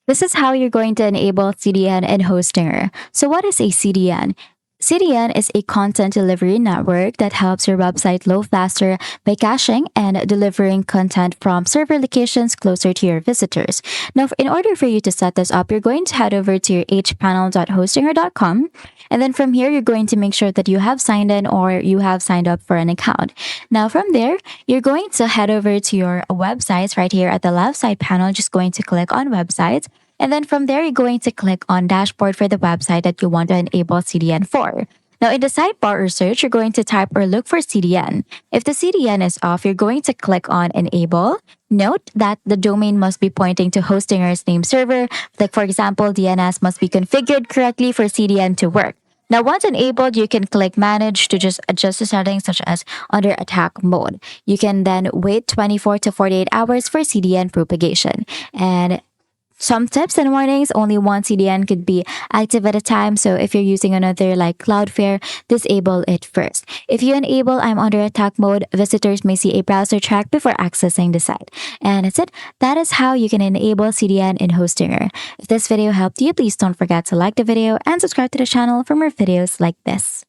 This is how you're going to enable CDN in Hostinger. So what is a CDN? CDN is a content delivery network that helps your website load faster by caching and delivering content from server locations closer to your visitors. Now, in order for you to set this up, you're going to head over to your hpanel.hostinger.com. And then from here, you're going to make sure that you have signed in or you have signed up for an account. Now, from there, you're going to head over to your websites right here at the left side panel, just going to click on websites. And then from there, you're going to click on dashboard for the website that you want to enable CDN for. Now, in the sidebar or search, you're going to type or look for CDN. If the CDN is off, you're going to click on enable. Note that the domain must be pointing to Hostinger's name server. Like for example, DNS must be configured correctly for CDN to work. Now, once enabled, you can click manage to just adjust the settings such as under attack mode. You can then wait 24 to 48 hours for CDN propagation. And some tips and warnings, only one CDN could be active at a time. So if you're using another like Cloudflare, disable it first. If you enable I'm under attack mode, visitors may see a browser track before accessing the site. And that's it. That is how you can enable CDN in Hostinger. If this video helped you, please don't forget to like the video and subscribe to the channel for more videos like this.